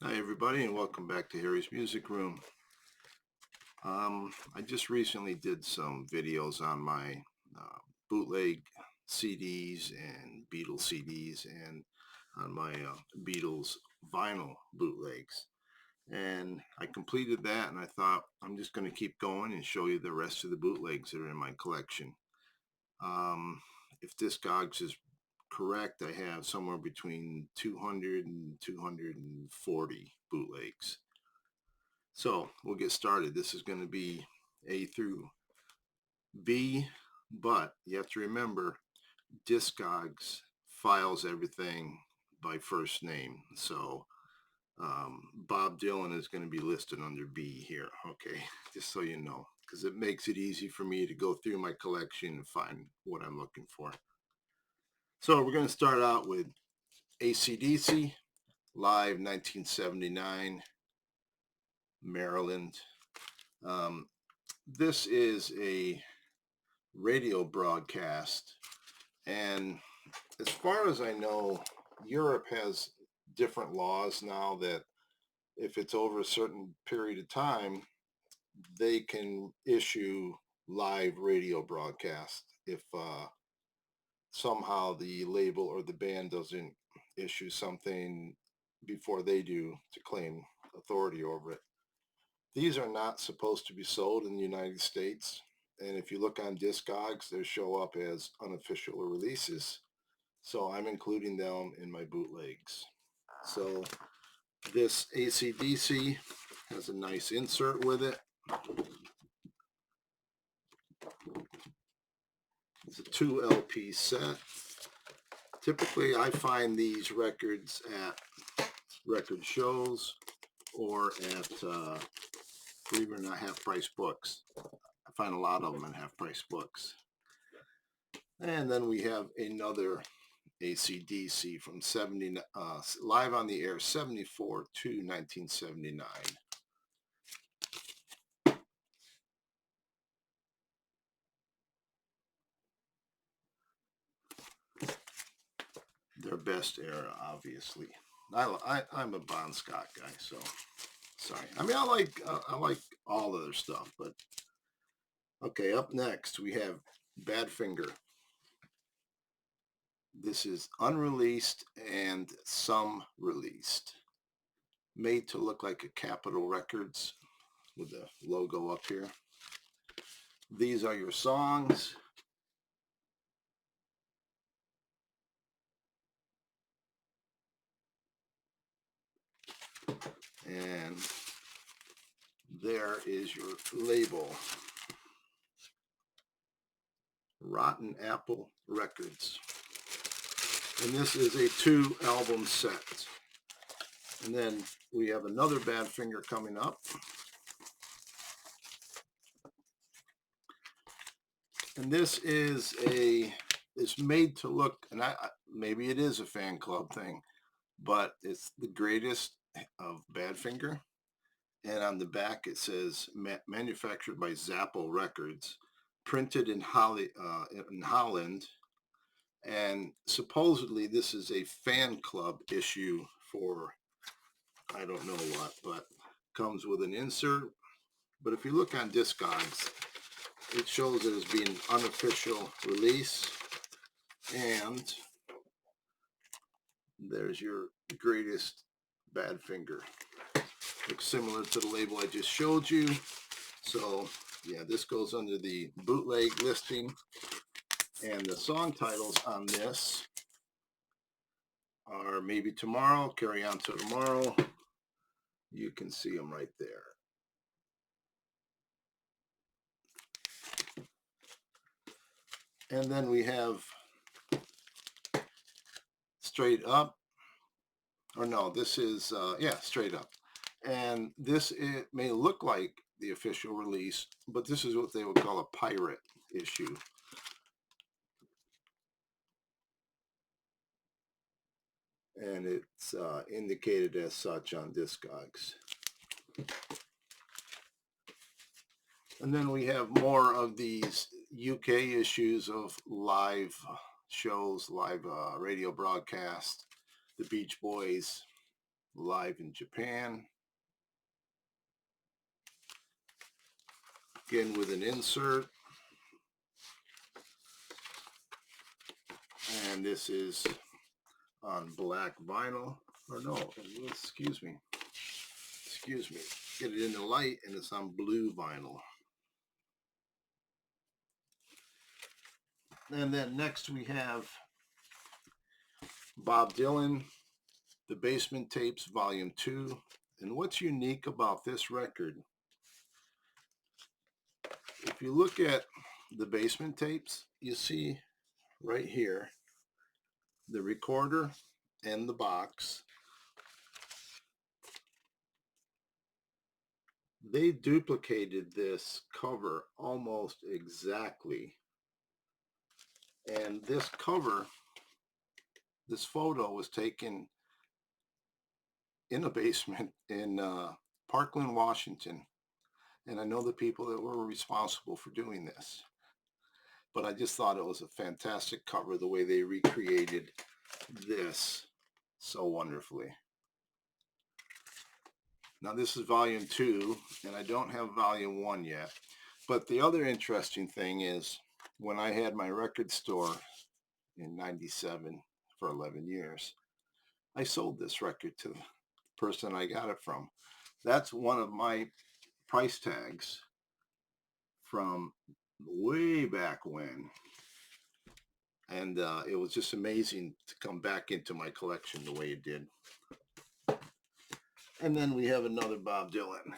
Hi everybody, and welcome back to Harry's Music Room. I just recently did some videos on my bootleg CDs and Beatles CDs and on my Beatles vinyl bootlegs. And I completed that, and I thought I'm just going to keep going and show you the rest of the bootlegs that are in my collection. If Discogs is correct, I have somewhere between 200 and 240 bootlegs. So we'll get started. This is going to be A through B, but you have to remember Discogs files everything by first name. So Bob Dylan is going to be listed under B here, okay? Just so you know, because it makes it easy for me to go through my collection and find what I'm looking for. So we're going to start out with AC/DC, live 1979, Maryland. This is a radio broadcast, and as far as I know, Europe has different laws now that if it's over a certain period of time, they can issue live radio broadcast if somehow the label or the band doesn't issue something before they do to claim authority over it. These are not supposed to be sold in the United States. And if you look on Discogs, they show up as unofficial releases. So I'm including them in my bootlegs. So this AC/DC has a nice insert with it. It's a 2 LP set. Typically, I find these records at record shows or at, believe it or not, half-price books. I find a lot of them in half-price books. And then we have another AC/DC from 70, live on the air 74 to 1979. Their best era, obviously. I'm a Bon Scott guy, so sorry. I mean, I like all of their stuff, but okay. Up next, we have Badfinger. This is unreleased and some released, made to look like a Capitol Records with the logo up here. These are your songs. And there is your label. Rotten Apple Records. And this is a 2-album set. And then we have another Badfinger coming up. And this is it's made to look, and maybe it is a fan club thing, but it's the greatest of Badfinger. And on the back it says manufactured by Zappo Records, printed in Holland. And supposedly this is a fan club issue for I don't know what, but comes with an insert. But if you look on Discogs, it shows it as being an unofficial release. And there's your greatest Badfinger. Looks similar to the label I just showed you. So yeah, this goes under the bootleg listing. And the song titles on this are Maybe Tomorrow, Carry On to Tomorrow. You can see them right there. And then we have Straight Up. Or no, this is, Straight Up. And this, it may look like the official release, but this is what they would call a pirate issue. And it's indicated as such on Discogs. And then we have more of these UK issues of live shows, live radio broadcast, the Beach Boys, live in Japan. Again with an insert. And this is on black vinyl. Or no, excuse me. Get it in the light, and it's on blue vinyl. And then next we have Bob Dylan, The Basement Tapes, Volume 2. And what's unique about this record, if you look at the Basement Tapes, you see right here the recorder and the box. They duplicated this cover almost exactly. And this cover, this photo was taken in a basement in Parkland, Washington. And I know the people that were responsible for doing this. But I just thought it was a fantastic cover, the way they recreated this so wonderfully. Now this is volume 2, and I don't have volume 1 yet. But the other interesting thing is, when I had my record store in '97 for 11 years, I sold this record to the person I got it from. That's one of my price tags from way back when. And it was just amazing to come back into my collection the way it did. And then we have another Bob Dylan.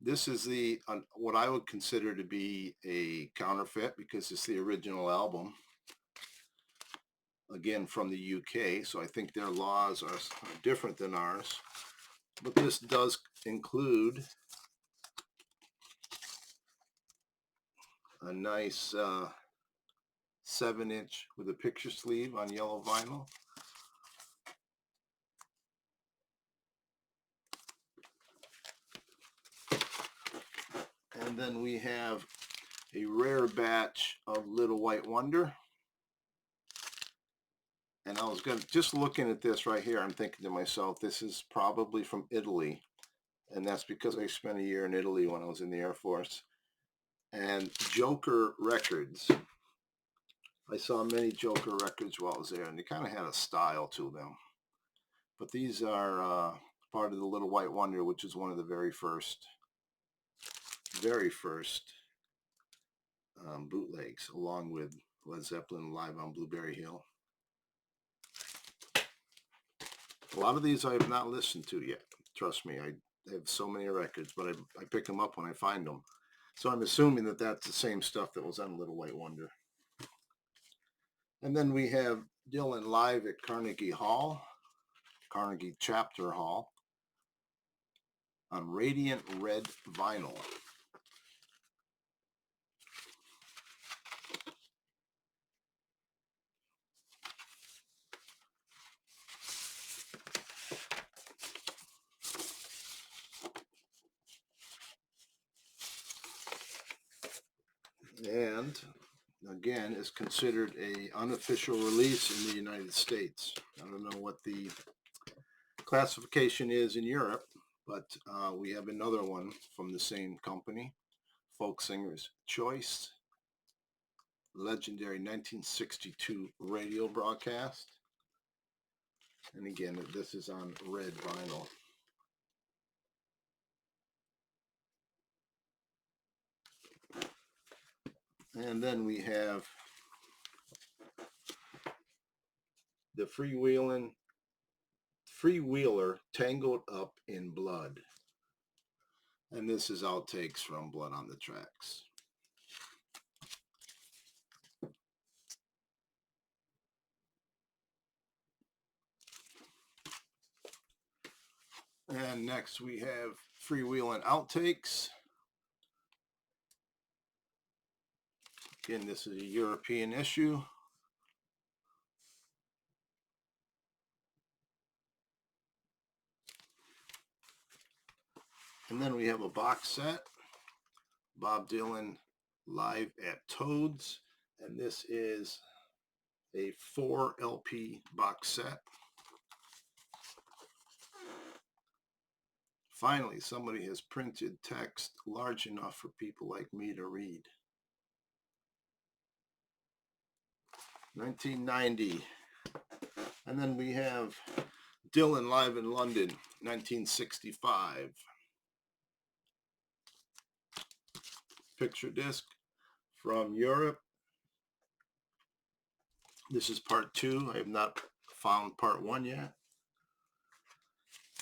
This is the what I would consider to be a counterfeit, because it's the original album. Again, from the UK, so I think their laws are different than ours. But this does include a nice 7-inch with a picture sleeve on yellow vinyl. And then we have a rare batch of Little White Wonder. And I was just looking at this right here, I'm thinking to myself, this is probably from Italy. And that's because I spent a year in Italy when I was in the Air Force. And Joker Records, I saw many Joker records while I was there, and they kind of had a style to them. But these are part of the Little White Wonder, which is one of the very first bootlegs, along with Led Zeppelin Live on Blueberry Hill. A lot of these I have not listened to yet. Trust me, I have so many records, but I pick them up when I find them. So I'm assuming that that's the same stuff that was on Little White Wonder. And then we have Dylan live at Carnegie Chapter Hall, on Radiant Red vinyl. And again, is considered a unofficial release in the United States. I don't know what the classification is in Europe, but we have another one from the same company, Folk Singer's Choice, legendary 1962 radio broadcast. And again, this is on red vinyl. And then we have the Freewheeler Tangled Up in Blood. And this is outtakes from Blood on the Tracks. And next we have Freewheeling Outtakes. Again, this is a European issue. And then we have a box set, Bob Dylan Live at Toads. And this is a 4 LP box set. Finally, somebody has printed text large enough for people like me to read. 1990. And then we have Dylan live in London, 1965. Picture disc from Europe. This is part 2. I have not found part 1 yet.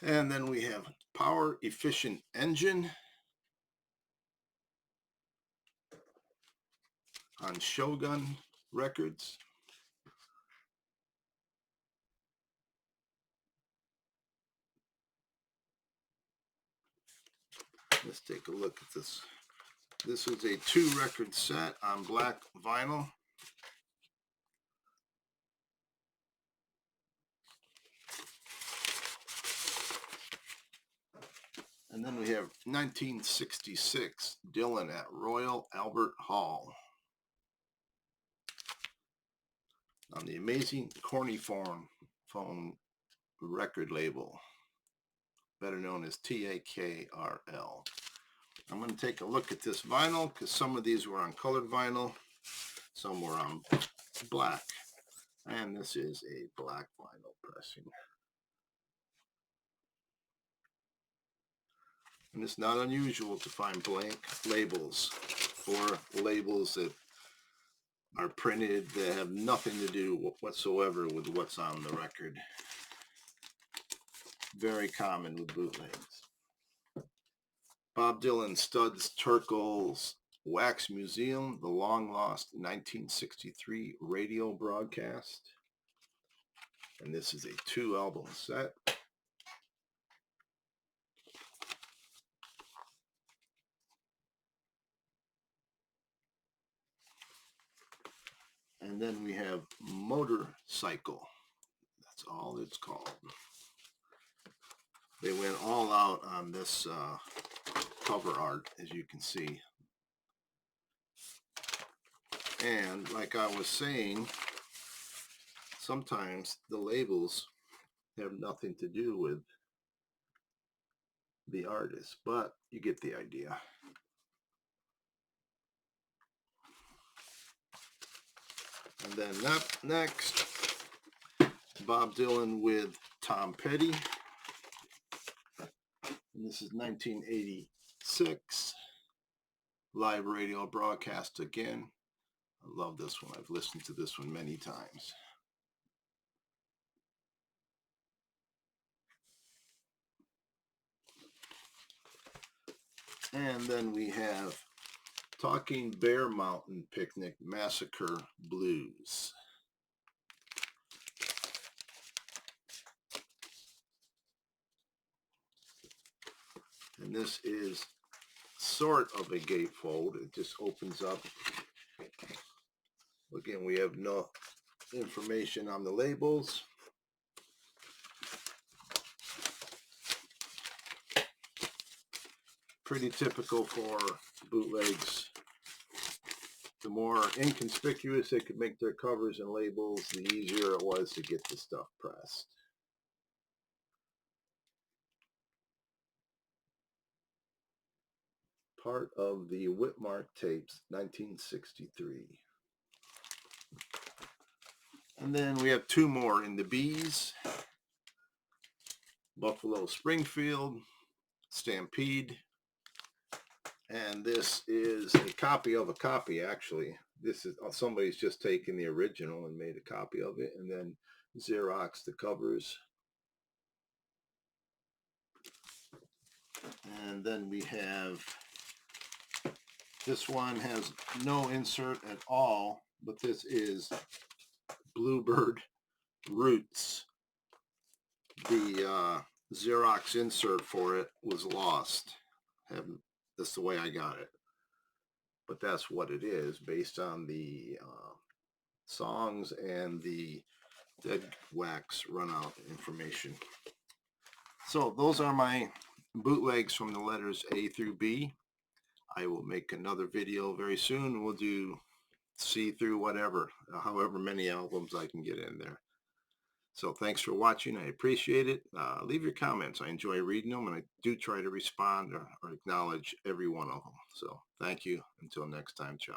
And then we have Power Efficient Engine on Shogun Records. Let's take a look at this. This is a 2-record set on black vinyl. And then we have 1966, Dylan at Royal Albert Hall on the Amazing Cornyphone record label, better known as TAKRL. I'm going to take a look at this vinyl because some of these were on colored vinyl, some were on black, and this is a black vinyl pressing. And it's not unusual to find blank labels or labels that are printed that have nothing to do whatsoever with what's on the record. Very common with bootlegs. Bob Dylan Studs Terkel's Wax Museum, the long lost 1963 radio broadcast. And this is a 2-album set. And then we have Motorcycle. That's all it's called. They went all out on this cover art, as you can see. And like I was saying, sometimes the labels have nothing to do with the artist, but you get the idea. And then next, Bob Dylan with Tom Petty. And this is 1986. Live radio broadcast again. I love this one. I've listened to this one many times. And then we have Talking Bear Mountain Picnic Massacre Blues. And this is sort of a gatefold. It just opens up. Again, we have no information on the labels. Pretty typical for bootlegs. The more inconspicuous they could make their covers and labels, the easier it was to get the stuff pressed. Part of the Whitmark tapes, 1963. And then we have 2 more in the B's. Buffalo Springfield, Stampede. And this is a copy of a copy, actually. This is somebody's just taken the original and made a copy of it and then Xerox the covers. And then we have, this one has no insert at all, but this is Bluebird Roots. The Xerox insert for it was lost. That's the way I got it. But that's what it is, based on the songs and the dead wax runout information. So those are my bootlegs from the letters A through B. I will make another video very soon. We'll do C through whatever, however many albums I can get in there. So thanks for watching. I appreciate it. Leave your comments. I enjoy reading them, and I do try to respond or acknowledge every one of them. So thank you. Until next time, ciao.